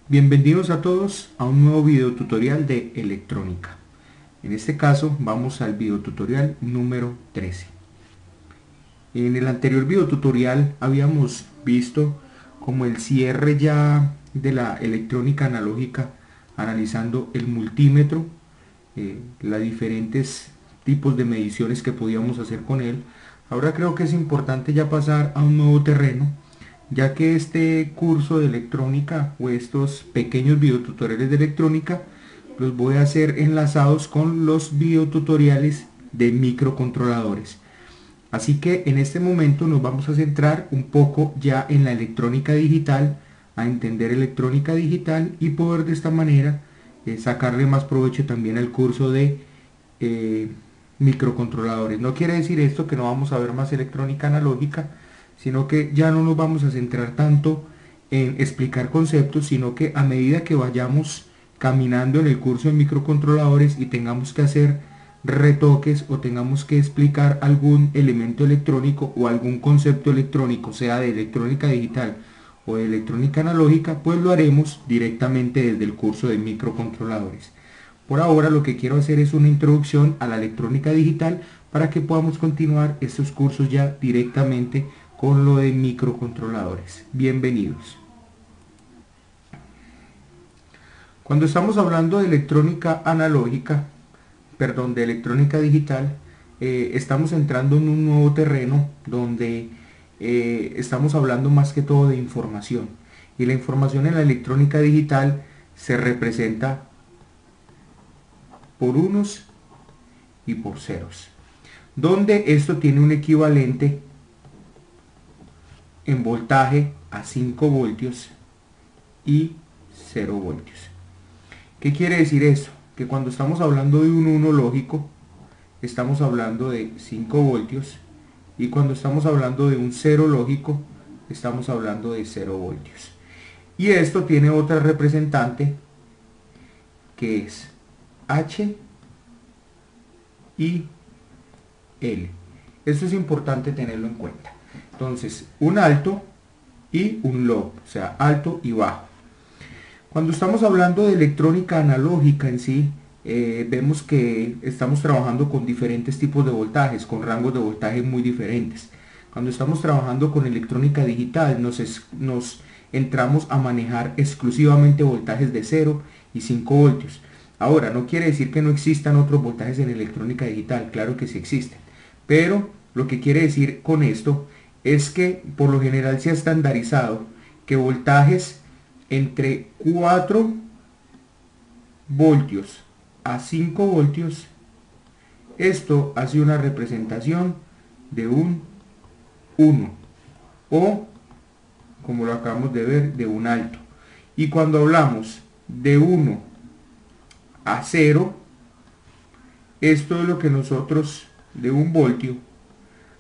Bienvenidos a todos a un nuevo video tutorial de electrónica. En este caso vamos al video tutorial número 13. En el anterior video tutorial habíamos visto como el cierre ya de la electrónica analógica, analizando el multímetro, los diferentes tipos de mediciones que podíamos hacer con él. Ahora creo que es importante ya pasar a un nuevo terreno, ya que este curso de electrónica o estos pequeños videotutoriales de electrónica los voy a hacer enlazados con los videotutoriales de microcontroladores. Así que en este momento nos vamos a centrar un poco ya en la electrónica digital, a entender electrónica digital y poder de esta manera sacarle más provecho también al curso de microcontroladores. No quiere decir esto que no vamos a ver más electrónica analógica, sino que ya no nos vamos a centrar tanto en explicar conceptos, sino que a medida que vayamos caminando en el curso de microcontroladores y tengamos que hacer retoques o tengamos que explicar algún elemento electrónico o algún concepto electrónico, sea de electrónica digital o de electrónica analógica, pues lo haremos directamente desde el curso de microcontroladores. Por ahora lo que quiero hacer es una introducción a la electrónica digital para que podamos continuar estos cursos ya directamente con lo de microcontroladores. Bienvenidos. Cuando estamos hablando de electrónica analógica, perdón, de electrónica digital, estamos entrando en un nuevo terreno donde estamos hablando más que todo de información. Y la información en la electrónica digital se representa por unos y por ceros, donde esto tiene un equivalente en voltaje a 5 voltios y 0 voltios. ¿Qué quiere decir eso? Que cuando estamos hablando de un 1 lógico, estamos hablando de 5 voltios, y cuando estamos hablando de un 0 lógico, estamos hablando de 0 voltios. Y esto tiene otra representante que es H y L. Esto es importante tenerlo en cuenta. Entonces, un alto y un low, o sea, alto y bajo. Cuando estamos hablando de electrónica analógica en sí, vemos que estamos trabajando con diferentes tipos de voltajes, con rangos de voltaje muy diferentes. Cuando estamos trabajando con electrónica digital, nos entramos a manejar exclusivamente voltajes de 0 y 5 voltios. Ahora, no quiere decir que no existan otros voltajes en electrónica digital, claro que sí existen. Pero lo que quiere decir con esto es que por lo general se ha estandarizado que voltajes entre 4 voltios a 5 voltios, esto hace una representación de un 1 o, como lo acabamos de ver, de un alto. Y cuando hablamos de 1 a 0, esto es lo que nosotros, de 1 voltio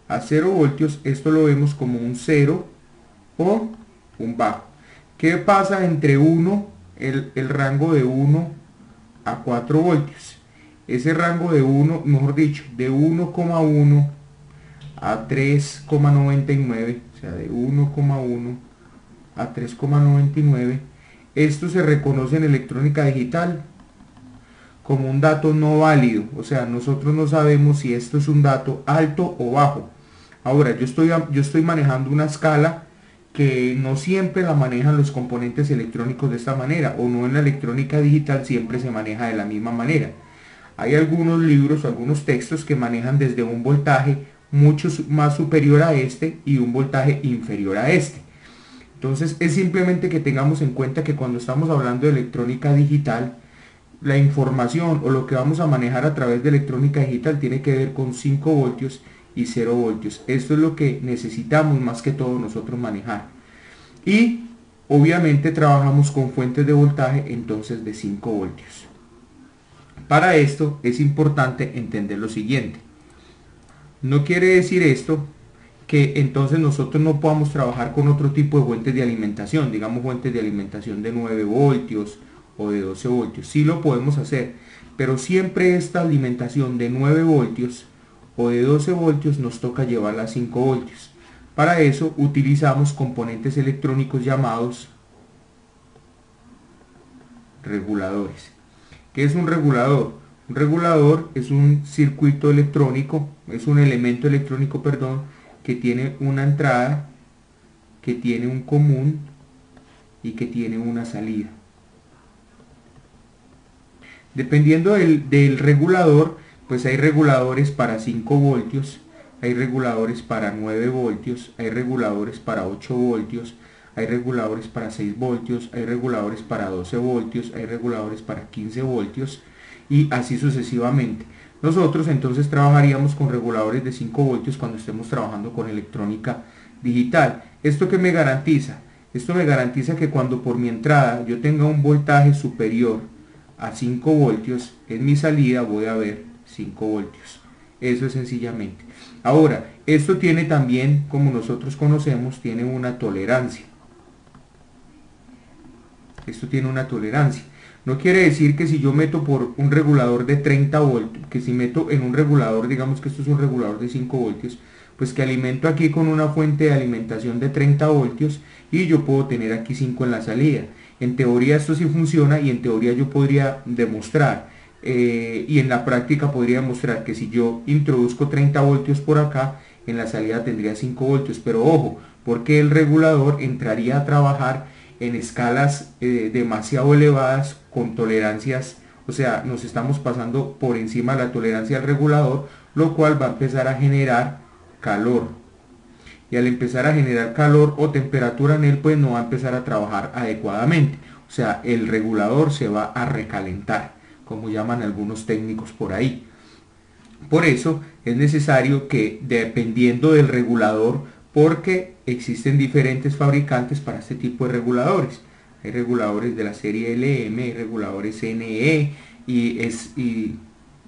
a 0 voltios, esto lo vemos como un 0 o un bajo. ¿Qué pasa entre 1, el rango de 1 a 4 voltios? Ese rango de 1, mejor dicho, de 1,1 a 3,99, o sea, de 1,1 a 3,99, esto se reconoce en electrónica digital como un dato no válido, o sea, nosotros no sabemos si esto es un dato alto o bajo. Ahora, yo estoy manejando una escala que no siempre la manejan los componentes electrónicos de esta manera, o no en la electrónica digital siempre se maneja de la misma manera. Hay algunos libros o algunos textos que manejan desde un voltaje mucho más superior a este y un voltaje inferior a este. Entonces es simplemente que tengamos en cuenta que cuando estamos hablando de electrónica digital, la información o lo que vamos a manejar a través de electrónica digital tiene que ver con 5 voltios y 0 voltios. Esto es lo que necesitamos más que todo nosotros manejar. Y obviamente trabajamos con fuentes de voltaje entonces de 5 voltios. Para esto es importante entender lo siguiente. No quiere decir esto que entonces nosotros no podamos trabajar con otro tipo de fuentes de alimentación, digamos fuentes de alimentación de 9 voltios o de 12 voltios. Sí lo podemos hacer, pero siempre esta alimentación de 9 voltios o de 12 voltios nos toca llevarla a 5 voltios. Para eso utilizamos componentes electrónicos llamados reguladores. ¿Qué es un regulador? Un regulador es un circuito electrónico, es un elemento electrónico, perdón, que tiene una entrada, que tiene un común y que tiene una salida. Dependiendo del regulador, pues hay reguladores para 5 voltios, hay reguladores para 9 voltios, hay reguladores para 8 voltios, hay reguladores para 6 voltios, hay reguladores para 12 voltios, hay reguladores para 15 voltios y así sucesivamente. Nosotros entonces trabajaríamos con reguladores de 5 voltios cuando estemos trabajando con electrónica digital. ¿Esto qué me garantiza? Esto me garantiza que cuando por mi entrada yo tenga un voltaje superior a 5 voltios, en mi salida voy a ver 5 voltios. Eso es sencillamente. Ahora, esto tiene también, como nosotros conocemos, tiene una tolerancia. Esto tiene una tolerancia. No quiere decir que si yo meto por un regulador de 30 voltios, que si meto en un regulador, digamos que esto es un regulador de 5 voltios, pues que alimento aquí con una fuente de alimentación de 30 voltios y yo puedo tener aquí 5 en la salida. En teoría esto sí funciona y en teoría yo podría demostrar y en la práctica podría demostrar que si yo introduzco 30 voltios por acá, en la salida tendría 5 voltios. Pero ojo, porque el regulador entraría a trabajar en escalas demasiado elevadas con tolerancias, o sea, nos estamos pasando por encima de la tolerancia del regulador, lo cual va a empezar a generar calor. Y al empezar a generar calor o temperatura en él, pues no va a empezar a trabajar adecuadamente. O sea, el regulador se va a recalentar, como llaman algunos técnicos por ahí. Por eso es necesario que, dependiendo del regulador, porque existen diferentes fabricantes para este tipo de reguladores. Hay reguladores de la serie LM, hay reguladores NE y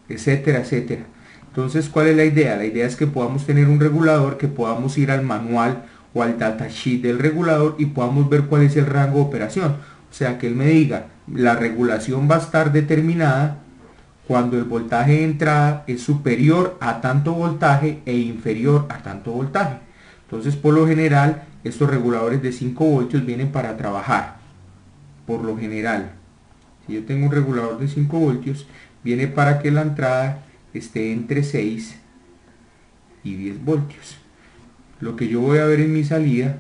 etcétera, etcétera. Entonces, ¿cuál es la idea? La idea es que podamos tener un regulador, que podamos ir al manual o al datasheet del regulador y podamos ver cuál es el rango de operación. O sea, que él me diga, la regulación va a estar determinada cuando el voltaje de entrada es superior a tanto voltaje e inferior a tanto voltaje. Entonces, por lo general, estos reguladores de 5 voltios vienen para trabajar. Por lo general, si yo tengo un regulador de 5 voltios, viene para que la entrada esté entre 6 y 10 voltios. Lo que yo voy a ver en mi salida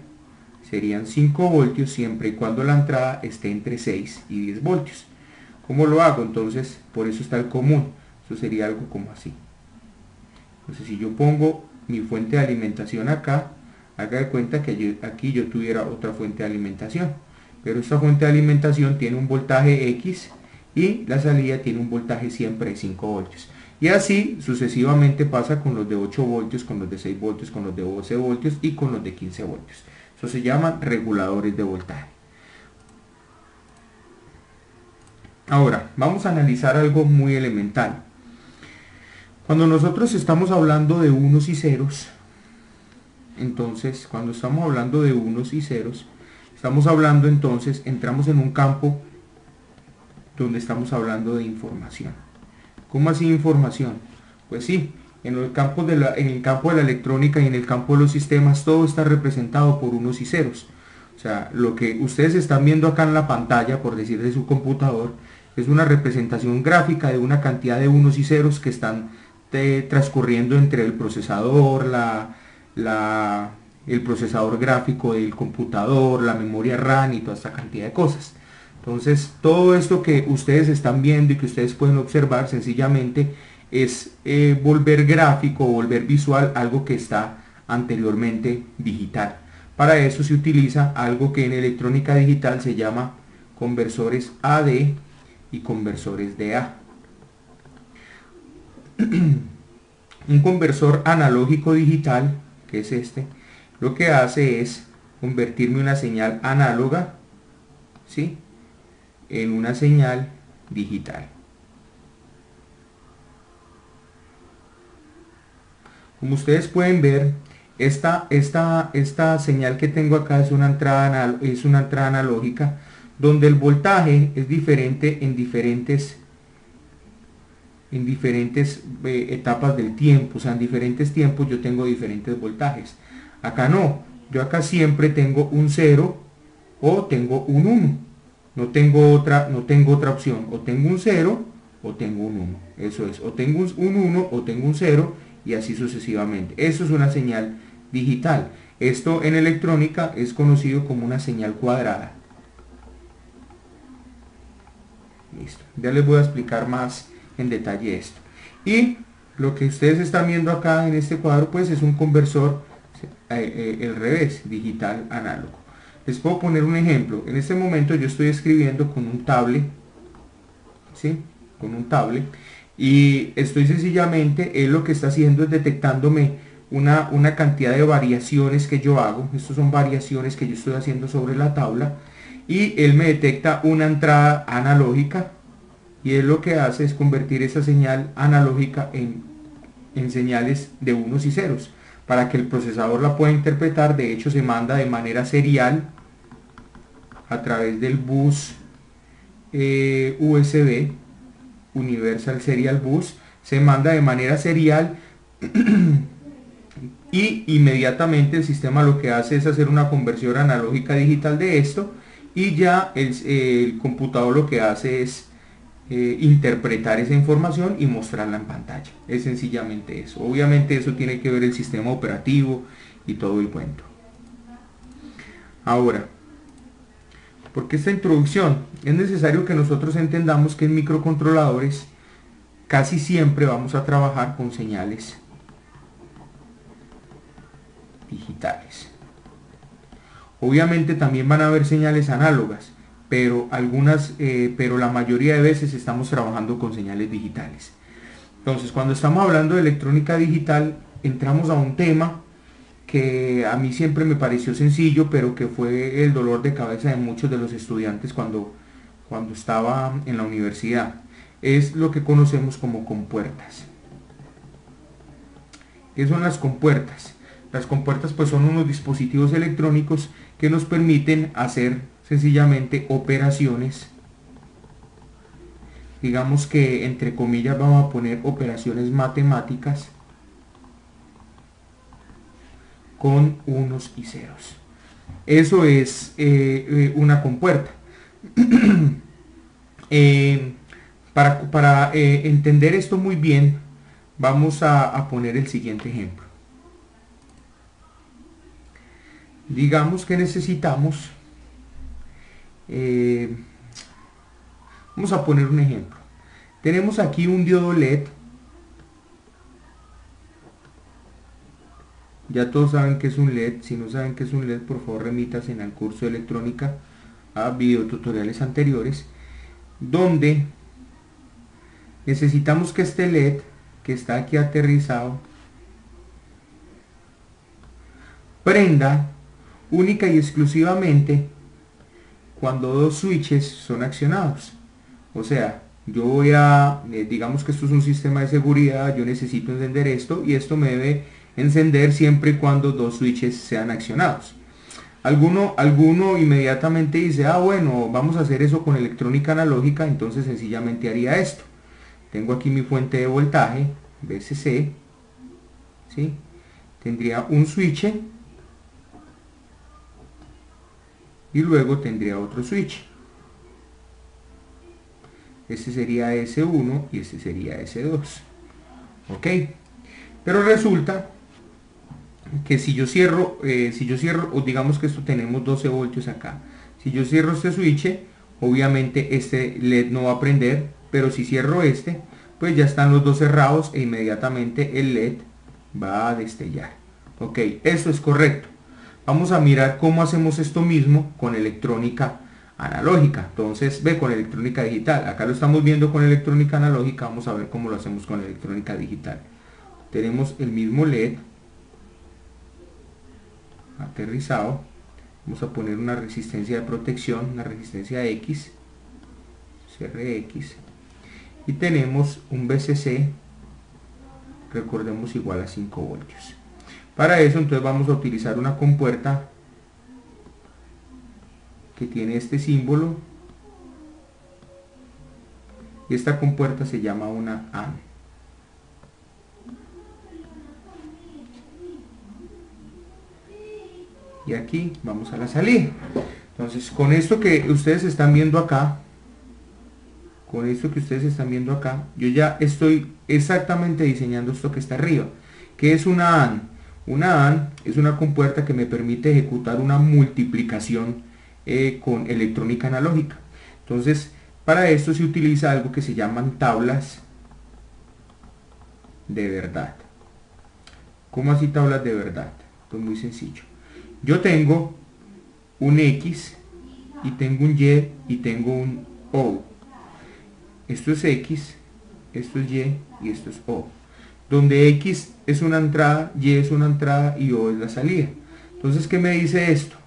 serían 5 voltios siempre y cuando la entrada esté entre 6 y 10 voltios. ¿Cómo lo hago? Entonces, por eso está el común. Eso sería algo como así. Entonces, si yo pongo mi fuente de alimentación acá, haga de cuenta que aquí yo tuviera otra fuente de alimentación. Pero esta fuente de alimentación tiene un voltaje X y la salida tiene un voltaje siempre de 5 voltios. Y así sucesivamente pasa con los de 8 voltios, con los de 6 voltios, con los de 12 voltios y con los de 15 voltios. Eso se llaman reguladores de voltaje. Ahora, vamos a analizar algo muy elemental. Cuando nosotros estamos hablando de unos y ceros, entonces, cuando estamos hablando de unos y ceros, estamos hablando entonces, entramos en un campo donde estamos hablando de información. ¿Cómo así información? Pues sí, en el campo de la electrónica y en el campo de los sistemas, todo está representado por unos y ceros. O sea, lo que ustedes están viendo acá en la pantalla, por decir de su computador, es una representación gráfica de una cantidad de unos y ceros que están transcurriendo entre el procesador, el procesador gráfico del computador, la memoria RAM y toda esta cantidad de cosas. Entonces, todo esto que ustedes están viendo y que ustedes pueden observar sencillamente es volver gráfico o volver visual algo que está anteriormente digital. Para eso se utiliza algo que en electrónica digital se llama conversores AD y conversores DA. Un conversor analógico digital, que es este, lo que hace es convertirme una señal análoga, ¿sí?, en una señal digital. Como ustedes pueden ver, esta señal que tengo acá es una entrada analógica donde el voltaje es diferente en diferentes etapas del tiempo. O sea, en diferentes tiempos yo tengo diferentes voltajes. Acá no, yo acá siempre tengo un 0 o tengo un 1. no tengo otra opción, o tengo un 0 o tengo un 1, eso es, o tengo un 1 o tengo un 0 y así sucesivamente. Eso es una señal digital. Esto en electrónica es conocido como una señal cuadrada. Listo, ya les voy a explicar más en detalle esto. Y lo que ustedes están viendo acá en este cuadro pues es un conversor el revés, digital análogo. Les puedo poner un ejemplo. En este momento yo estoy escribiendo con un tablet, ¿sí? Con un tablet, y estoy sencillamente, él lo que está haciendo es detectándome una cantidad de variaciones que yo hago. Estas son variaciones que yo estoy haciendo sobre la tabla, y él me detecta una entrada analógica, y él lo que hace es convertir esa señal analógica en señales de unos y ceros para que el procesador la pueda interpretar. De hecho, se manda de manera serial a través del bus USB, Universal Serial Bus, se manda de manera serial y inmediatamente el sistema lo que hace es hacer una conversión analógica digital de esto, y ya el computador lo que hace es interpretar esa información y mostrarla en pantalla. Es sencillamente eso. Obviamente eso tiene que ver el sistema operativo y todo el cuento. Ahora, porque esta introducción es necesario que nosotros entendamos que en microcontroladores casi siempre vamos a trabajar con señales digitales. Obviamente también van a haber señales análogas, pero pero la mayoría de veces estamos trabajando con señales digitales. Entonces, cuando estamos hablando de electrónica digital, entramos a un tema que a mí siempre me pareció sencillo, pero que fue el dolor de cabeza de muchos de los estudiantes cuando estaba en la universidad. Es lo que conocemos como compuertas. ¿Qué son las compuertas? Las compuertas pues son unos dispositivos electrónicos que nos permiten hacer sencillamente operaciones, digamos que entre comillas vamos a poner operaciones matemáticas con unos y ceros. Eso es una compuerta. Para entender esto muy bien, vamos a poner el siguiente ejemplo. Digamos que necesitamos, vamos a poner un ejemplo. Tenemos aquí un diodo LED. Ya todos saben que es un LED. Si no saben que es un LED, por favor remítanse al curso de electrónica, a videotutoriales anteriores, donde necesitamos que este LED que está aquí aterrizado prenda única y exclusivamente cuando dos switches son accionados. O sea, yo voy a, digamos que esto es un sistema de seguridad, yo necesito encender esto, y esto me debe encender siempre y cuando dos switches sean accionados. Alguno inmediatamente dice, ah bueno, vamos a hacer eso con electrónica analógica, entonces sencillamente haría esto. Tengo aquí mi fuente de voltaje, VCC, ¿sí? Tendría un switch y luego tendría otro switch. Este sería S1 y este sería S2. ¿Ok? Pero resulta que si yo cierro, o digamos que esto tenemos 12 voltios acá. Si yo cierro este switch, obviamente este LED no va a prender, pero si cierro este, pues ya están los dos cerrados e inmediatamente el LED va a destellar. Ok, eso es correcto. Vamos a mirar cómo hacemos esto mismo con electrónica analógica. Entonces, ve, con electrónica digital. Acá lo estamos viendo con electrónica analógica, vamos a ver cómo lo hacemos con electrónica digital. Tenemos el mismo LED aterrizado. Vamos a poner una resistencia de protección, una resistencia X, CRX, y tenemos un VCC, recordemos, igual a 5 voltios. Para eso entonces vamos a utilizar una compuerta que tiene este símbolo, y esta compuerta se llama una AND. Y aquí vamos a la salida. Entonces, con esto que ustedes están viendo acá, yo ya estoy exactamente diseñando esto que está arriba. ¿Qué es una AND? Una AND es una compuerta que me permite ejecutar una multiplicación con electrónica analógica. Entonces, para esto se utiliza algo que se llaman tablas de verdad. ¿Cómo así tablas de verdad? Pues muy sencillo. Yo tengo un X y tengo un Y y tengo un O. Esto es X, esto es Y y esto es O. Donde X es una entrada, Y es una entrada y O es la salida. Entonces, ¿qué me dice esto?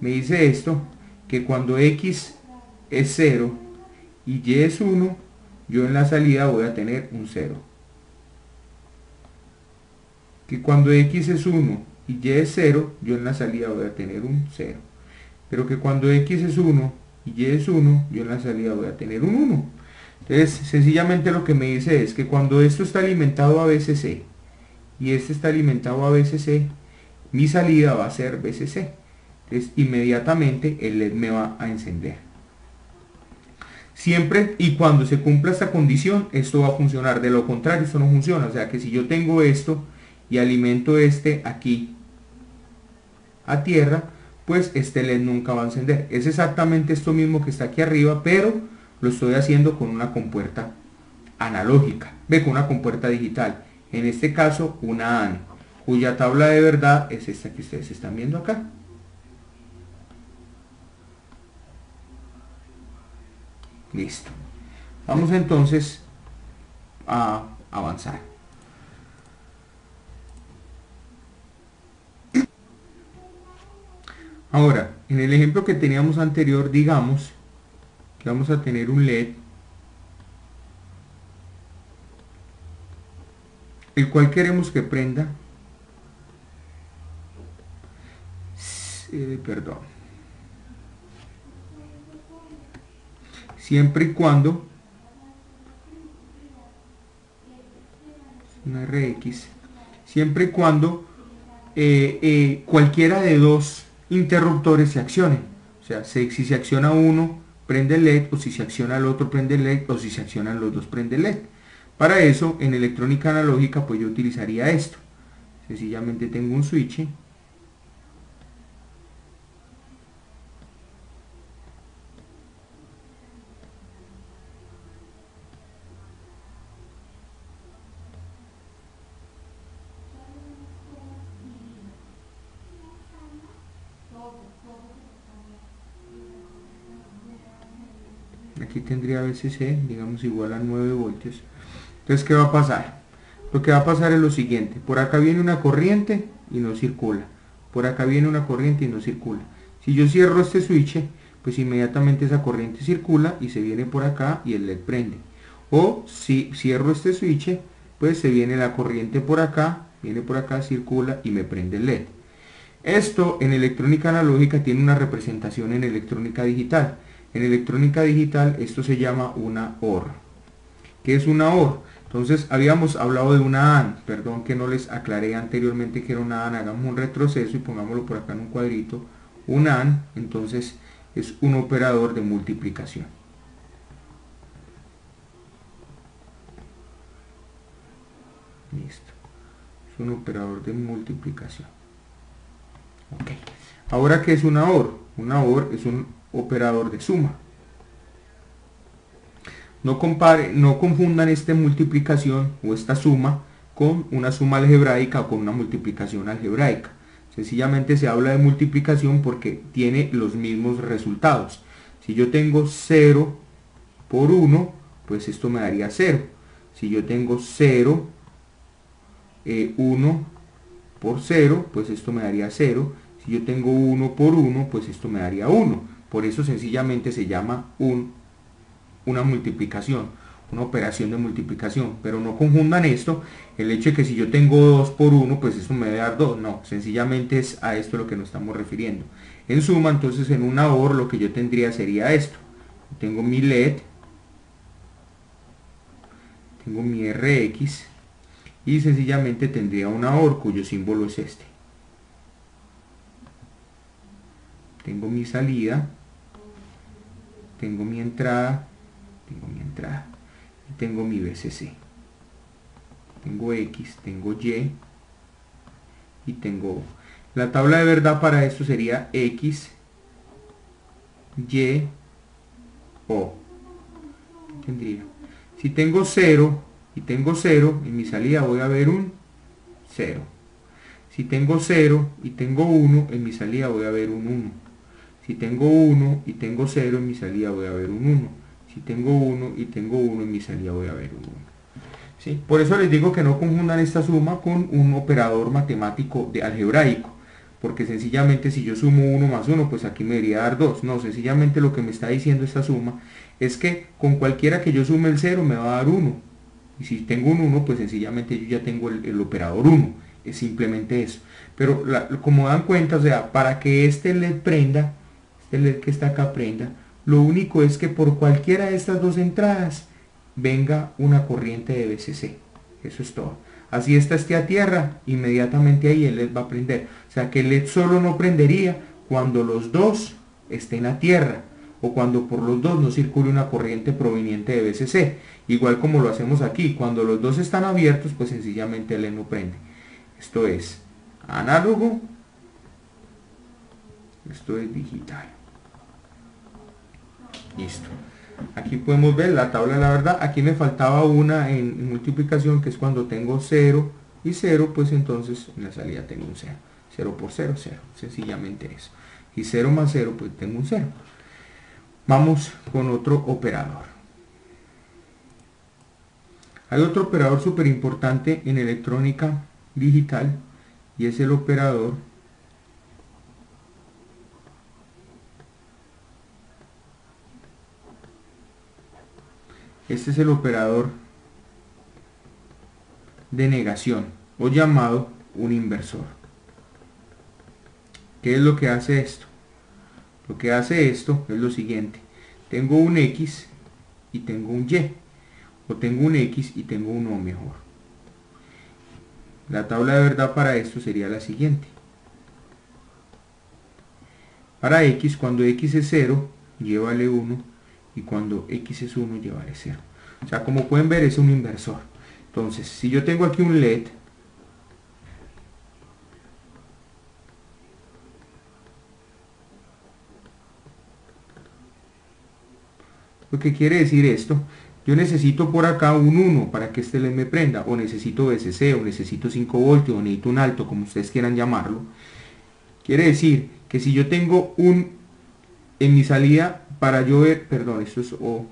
Me dice esto, que cuando X es 0 y Y es 1, yo en la salida voy a tener un 0. Que cuando X es 1 y Y es 0, yo en la salida voy a tener un 0. Pero que cuando X es 1 y Y es 1, yo en la salida voy a tener un 1. Entonces, sencillamente lo que me dice es que cuando esto está alimentado a BCC y este está alimentado a BCC, mi salida va a ser BCC. Entonces, inmediatamente el LED me va a encender. Siempre y cuando se cumpla esta condición, esto va a funcionar. De lo contrario, esto no funciona. O sea que si yo tengo esto y alimento este aquí a tierra, pues este LED nunca va a encender. Es exactamente esto mismo que está aquí arriba, pero lo estoy haciendo con una compuerta analógica, con una compuerta digital. En este caso, una AND, cuya tabla de verdad es esta que ustedes están viendo acá. Listo. Vamos entonces a avanzar. Ahora, en el ejemplo que teníamos anterior, digamos que vamos a tener un LED, el cual queremos que prenda, perdón, siempre y cuando una RX, siempre y cuando cualquiera de dos interruptores se accionen. O sea, si se acciona uno, prende el LED, o si se acciona el otro, prende el LED, o si se accionan los dos, prende el LED. Para eso, en electrónica analógica, pues yo utilizaría esto. Sencillamente tengo un switch. Aquí tendría VCC, digamos igual a 9 voltios. Entonces, ¿qué va a pasar? Lo que va a pasar es lo siguiente. Por acá viene una corriente y no circula. Por acá viene una corriente y no circula. Si yo cierro este switch, pues inmediatamente esa corriente circula y se viene por acá y el LED prende. O si cierro este switch, pues se viene la corriente por acá, viene por acá, circula y me prende el LED. Esto en electrónica analógica tiene una representación en electrónica digital. En electrónica digital esto se llama una OR. ¿Qué es una OR? Entonces habíamos hablado de una AND, perdón que no les aclaré anteriormente que era una AND, hagamos un retroceso y pongámoslo por acá en un cuadrito. Una AND entonces es un operador de multiplicación. Listo, es un operador de multiplicación. Ok, ahora ¿qué es una OR? Una OR es un operador de suma. No confundan esta multiplicación o esta suma con una suma algebraica o con una multiplicación algebraica. Sencillamente se habla de multiplicación porque tiene los mismos resultados. Si yo tengo 0 por 1, pues esto me daría 0. Si yo tengo 0, 1 por 0, pues esto me daría 0. Si yo tengo 1 por 1, pues esto me daría 1. Por eso sencillamente se llama una multiplicación, una operación de multiplicación. Pero no confundan esto, el hecho de que si yo tengo 2 por 1, pues esto me debe dar 2. No, sencillamente es a esto lo que nos estamos refiriendo. En suma, entonces en una OR lo que yo tendría sería esto. Tengo mi LED, tengo mi RX y sencillamente tendría una OR cuyo símbolo es este. tengo mi salida, tengo mi entrada, y tengo mi BCC. Tengo X, tengo Y y tengo O. La tabla de verdad para esto sería X, Y, O. Tendría. Si tengo 0 y tengo 0, en mi salida voy a ver un 0. Si tengo 0 y tengo 1, en mi salida voy a ver un 1. Si tengo 1 y tengo 0, en mi salida voy a ver un 1. Si tengo 1 y tengo 1, en mi salida voy a ver un 1. ¿Sí? Por eso les digo que no confundan esta suma con un operador matemático de algebraico, porque sencillamente si yo sumo 1 más 1, pues aquí me debería dar 2. No, sencillamente lo que me está diciendo esta suma es que con cualquiera que yo sume el 0 me va a dar 1. Y si tengo un 1, pues sencillamente yo ya tengo el operador 1. Es simplemente eso. Pero como dan cuenta, o sea, para que este LED prenda, este LED que está acá prenda, lo único es que por cualquiera de estas dos entradas venga una corriente de BCC. Eso es todo. Así esté a tierra, inmediatamente ahí el LED va a prender. O sea que el LED solo no prendería cuando los dos estén a tierra o cuando por los dos no circule una corriente proveniente de BCC. Igual como lo hacemos aquí, cuando los dos están abiertos, pues sencillamente el LED no prende. Esto es análogo, esto es digital. Listo. Aquí podemos ver la tabla de la verdad. Aquí me faltaba una en multiplicación, que es cuando tengo 0 y 0, pues entonces en la salida tengo un 0. 0 por 0, 0. Sencillamente eso. Y 0 más 0, pues tengo un 0. Vamos con otro operador. Hay otro operador súper importante en electrónica digital y es el operador este es el operador de negación o llamado un inversor. ¿Qué es lo que hace esto? Lo que hace esto es lo siguiente: tengo un X y tengo un Y, o tengo un X y tengo un O mejor. La tabla de verdad para esto sería la siguiente: para X, cuando X es 0, llévale 1, y cuando X es 1, llévale 0. O sea, como pueden ver, es un inversor. Entonces, si yo tengo aquí un LED, lo que quiere decir esto, yo necesito por acá un 1 para que este LED me prenda, o necesito BCC, o necesito 5 voltios, o necesito un alto, como ustedes quieran llamarlo. Quiere decir que si yo tengo un, en mi salida, para yo ver, perdón, esto es O,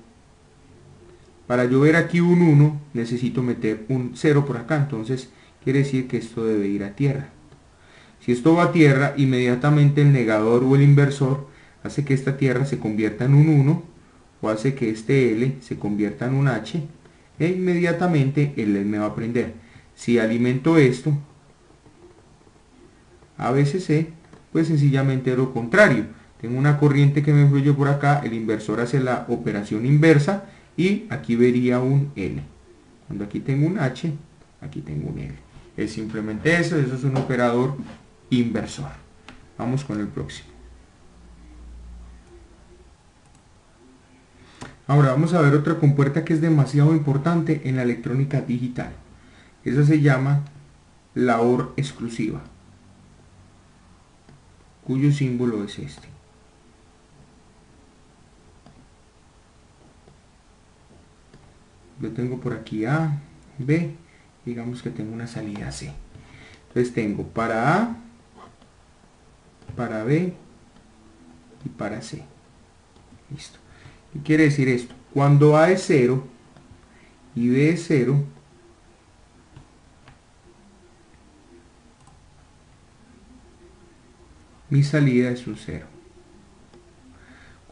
para yo ver aquí un 1, necesito meter un 0 por acá, entonces quiere decir que esto debe ir a tierra. Si esto va a tierra, inmediatamente el negador o el inversor hace que esta tierra se convierta en un 1, o hace que este L se convierta en un H, e inmediatamente el LED me va a prender. Si alimento esto a BCC, pues sencillamente es lo contrario. Tengo una corriente que me fluye por acá, el inversor hace la operación inversa y aquí vería un L. Cuando aquí tengo un H, aquí tengo un L. Es simplemente eso es un operador inversor. Vamos con el próximo. Ahora vamos a ver otra compuerta que es demasiado importante en la electrónica digital. Esa se llama la OR exclusiva, cuyo símbolo es este. Yo tengo por aquí A, B, digamos que tengo una salida C. Entonces tengo para A, para B y para C. Listo. ¿Qué quiere decir esto? Cuando A es 0 y B es 0, mi salida es un 0.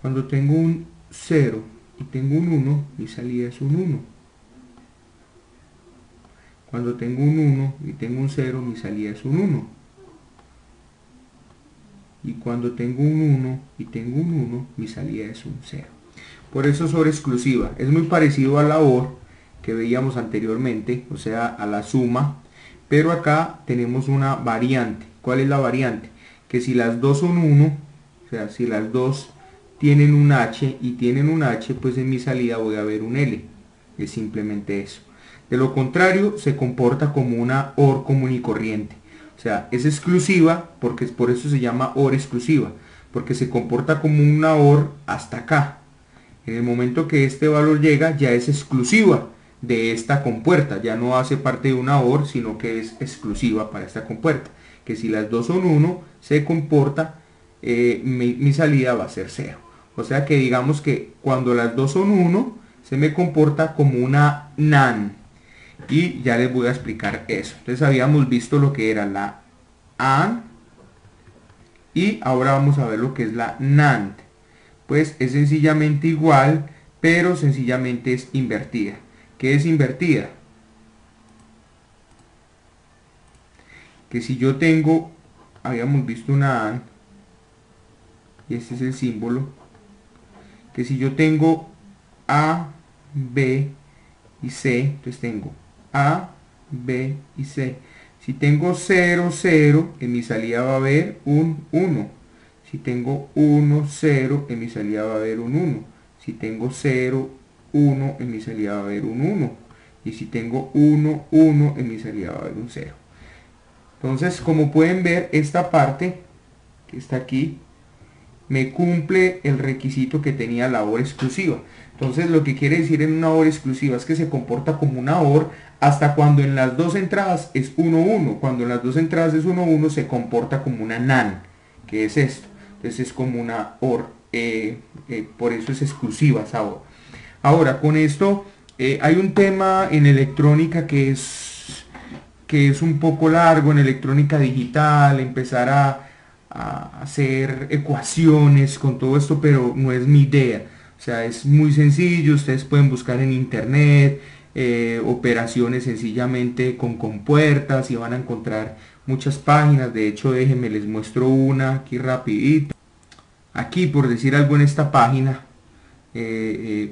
Cuando tengo un 0 y tengo un 1, mi salida es un 1. Cuando tengo un 1 y tengo un 0, mi salida es un 1. Y cuando tengo un 1 y tengo un 1, mi salida es un 0. Por eso es OR exclusiva. Es muy parecido a la OR que veíamos anteriormente, o sea, a la suma. Pero acá tenemos una variante. ¿Cuál es la variante? Que si las dos son 1, O sea, si las dos tienen un H y tienen un H, pues en mi salida voy a ver un L. Es simplemente eso. De lo contrario, se comporta como una OR común y corriente. O sea, es exclusiva, porque por eso se llama OR exclusiva, porque se comporta como una OR hasta acá. En el momento que este valor llega, ya es exclusiva de esta compuerta, ya no hace parte de una OR, sino que es exclusiva para esta compuerta. Que si las dos son 1, se comporta, mi salida va a ser 0. O sea que digamos que cuando las dos son 1, se me comporta como una NaN. Y ya les voy a explicar eso. Entonces habíamos visto lo que era la AND y ahora vamos a ver lo que es la NAND. Pues es sencillamente igual, pero sencillamente es invertida. ¿Qué es invertida? Que si yo tengo, habíamos visto una AND, y este es el símbolo, que si yo tengo A, B y C, entonces tengo A, B y C. Si tengo 0, 0, en mi salida va a haber un 1. Si tengo 1, 0, en mi salida va a haber un 1. Si tengo 0, 1, en mi salida va a haber un 1. Y si tengo 1, 1, en mi salida va a haber un 0. Entonces, como pueden ver, esta parte que está aquí me cumple el requisito que tenía la OR exclusiva. Entonces, lo que quiere decir en una OR exclusiva es que se comporta como una OR hasta cuando en las dos entradas es 1, 1. Cuando en las dos entradas es 1, 1, se comporta como una NaN, que es esto. Entonces es como una OR, por eso es exclusiva esa OR. Ahora, con esto hay un tema en electrónica que es un poco largo, en electrónica digital, empezar a hacer ecuaciones con todo esto, pero no es mi idea. O sea, es muy sencillo, ustedes pueden buscar en internet operaciones sencillamente con compuertas y van a encontrar muchas páginas. De hecho, déjenme les muestro una aquí rapidito. Aquí, por decir algo, en esta página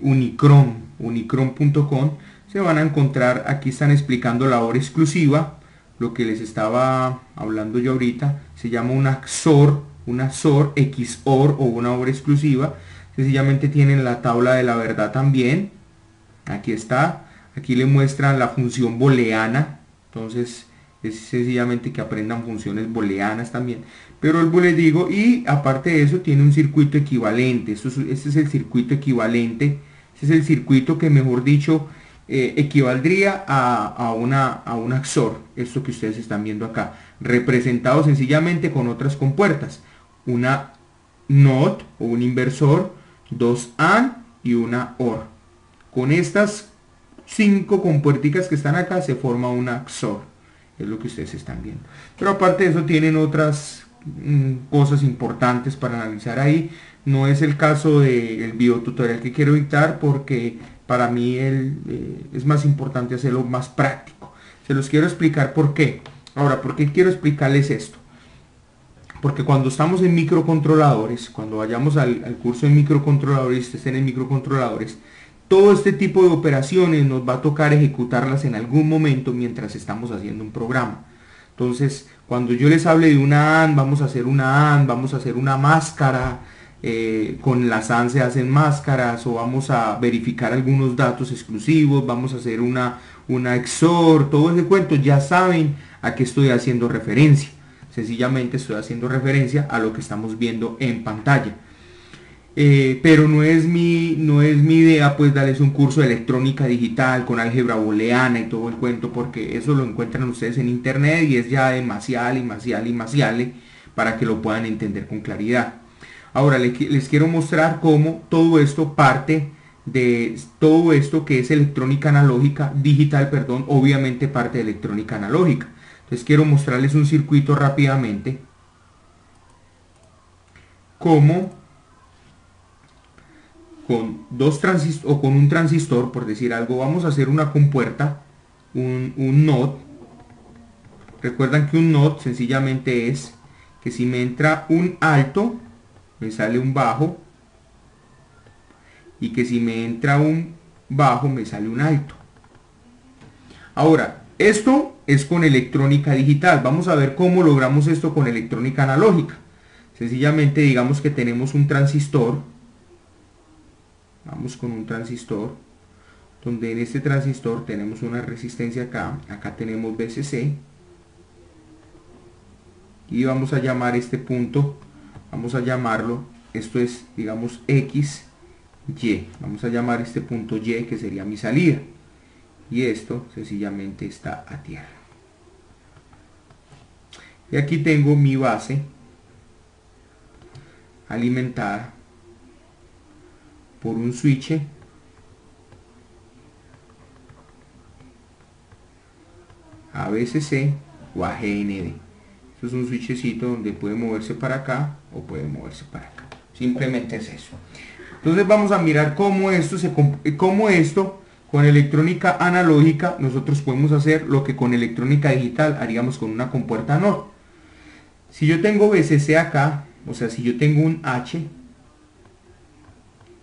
unicron.com se van a encontrar, aquí están explicando la OR exclusiva, lo que les estaba hablando yo ahorita, se llama una XOR, XOR o una OR exclusiva. Sencillamente tienen la tabla de la verdad también, aquí está, aquí le muestran la función booleana, entonces es sencillamente que aprendan funciones booleanas también. Pero les digo, y aparte de eso tiene un circuito equivalente. Este es el circuito equivalente. Este es el circuito que, mejor dicho, equivaldría a una XOR. Esto que ustedes están viendo acá. Representado sencillamente con otras compuertas. Una NOT o un inversor, dos AND y una OR. Con estas 5 compuerticas que están acá se forma una XOR. Es lo que ustedes están viendo. Pero aparte de eso tienen otras cosas importantes para analizar ahí. No es el caso del videotutorial que quiero dictar, porque para mí es más importante hacerlo más práctico. Se los quiero explicar por qué. Ahora, ¿por qué quiero explicarles esto? Porque cuando estamos en microcontroladores, cuando vayamos al curso de microcontroladores, estén en microcontroladores, todo este tipo de operaciones nos va a tocar ejecutarlas en algún momento mientras estamos haciendo un programa. Entonces, cuando yo les hable de una AND, vamos a hacer una AND, vamos a hacer una máscara, con las AND se hacen máscaras, o vamos a verificar algunos datos exclusivos, vamos a hacer una XOR, todo ese cuento, ya saben a qué estoy haciendo referencia. Sencillamente estoy haciendo referencia a lo que estamos viendo en pantalla. Pero no es mi idea pues darles un curso de electrónica digital con álgebra booleana y todo el cuento, porque eso lo encuentran ustedes en internet y es ya demasiado para que lo puedan entender con claridad. Ahora les quiero mostrar cómo todo esto parte de todo esto que es electrónica analógica, digital, perdón, obviamente parte de electrónica analógica. Entonces quiero mostrarles un circuito rápidamente, cómo con dos transistores o con un transistor, por decir algo, vamos a hacer una compuerta, un NOT. Recuerdan que un NOT sencillamente es que si me entra un alto, me sale un bajo, y que si me entra un bajo, me sale un alto. Ahora, esto es con electrónica digital. Vamos a ver cómo logramos esto con electrónica analógica. Sencillamente digamos que tenemos un transistor, vamos con un transistor, donde en este transistor tenemos una resistencia acá tenemos VCC, y vamos a llamar este punto, vamos a llamarlo, esto es digamos X, Y, vamos a llamar este punto Y que sería mi salida, y esto sencillamente está a tierra. Y aquí tengo mi base alimentada por un switch a VCC o a GND. Esto es un switchecito donde puede moverse para acá o puede moverse para acá. Simplemente es eso. Entonces vamos a mirar cómo esto con electrónica analógica nosotros podemos hacer lo que con electrónica digital haríamos con una compuerta NOR. Si yo tengo VCC acá, o sea, si yo tengo un H,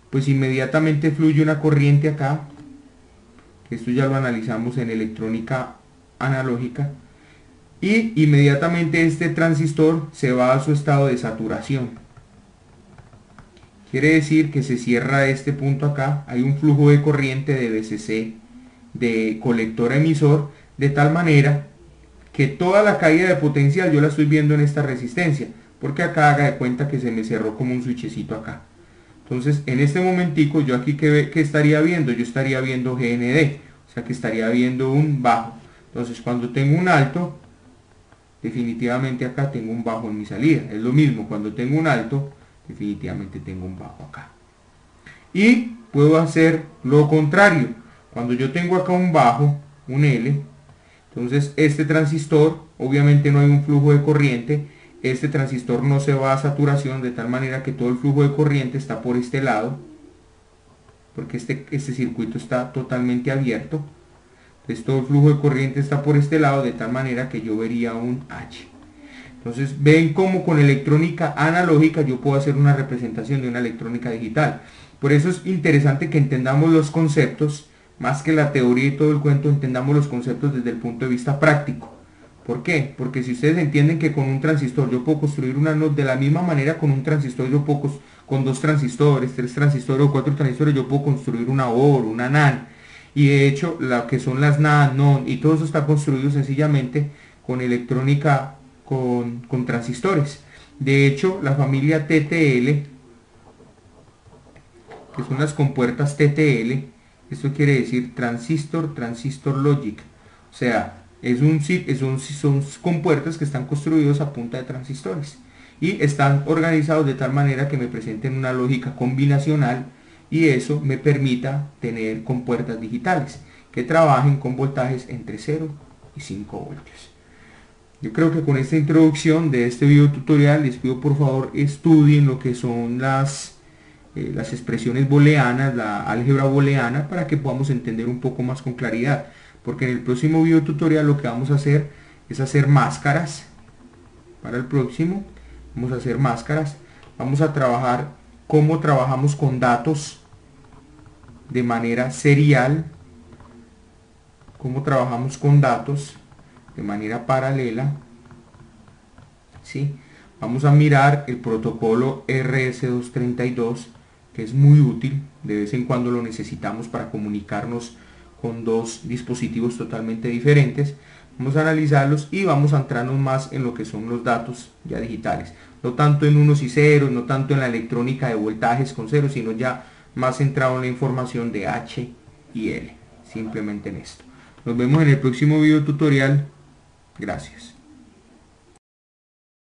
pues inmediatamente fluye una corriente acá. Esto ya lo analizamos en electrónica analógica. Y inmediatamente este transistor se va a su estado de saturación. Quiere decir que se cierra este punto acá. Hay un flujo de corriente de VCC de colector a emisor, de tal manera que toda la caída de potencial yo la estoy viendo en esta resistencia, porque acá haga de cuenta que se me cerró como un switchecito acá. Entonces en este momentico yo aquí que estaría viendo, yo estaría viendo GND, o sea que estaría viendo un bajo. Entonces cuando tengo un alto, definitivamente acá tengo un bajo en mi salida. Es lo mismo, cuando tengo un alto, definitivamente tengo un bajo acá. Y puedo hacer lo contrario. Cuando yo tengo acá un bajo, un L, entonces este transistor, obviamente no hay un flujo de corriente, este transistor no se va a saturación, de tal manera que todo el flujo de corriente está por este lado, porque este circuito está totalmente abierto. Entonces todo el flujo de corriente está por este lado, de tal manera que yo vería un H. Entonces ven cómo con electrónica analógica yo puedo hacer una representación de una electrónica digital. Por eso es interesante que entendamos los conceptos, más que la teoría y todo el cuento, entendamos los conceptos desde el punto de vista práctico. ¿Por qué? Porque si ustedes entienden que con un transistor yo puedo construir una NOT, de la misma manera con un transistor yo puedo, con 2 transistores, 3 transistores o 4 transistores, yo puedo construir una OR, una NAND. Y de hecho, lo que son las NAND, NON, y todo eso está construido sencillamente con electrónica, con transistores. De hecho, la familia TTL, que son las compuertas TTL, esto quiere decir transistor logic, o sea, son compuertas que están construidos a punta de transistores y están organizados de tal manera que me presenten una lógica combinacional, y eso me permita tener compuertas digitales que trabajen con voltajes entre 0 y 5 voltios. Yo creo que con esta introducción de este video tutorial les pido por favor estudien lo que son las expresiones booleanas, la álgebra booleana, para que podamos entender un poco más con claridad, porque en el próximo video tutorial lo que vamos a hacer es hacer máscaras. Para el próximo vamos a hacer máscaras, vamos a trabajar cómo trabajamos con datos de manera serial, cómo trabajamos con datos de manera paralela, ¿sí? Vamos a mirar el protocolo RS232, que es muy útil, de vez en cuando lo necesitamos para comunicarnos con dos dispositivos totalmente diferentes. Vamos a analizarlos y vamos a entrarnos más en lo que son los datos ya digitales, no tanto en unos y ceros, no tanto en la electrónica de voltajes con ceros, sino ya más centrado en la información de H y L, simplemente en esto. Nos vemos en el próximo video tutorial. Gracias.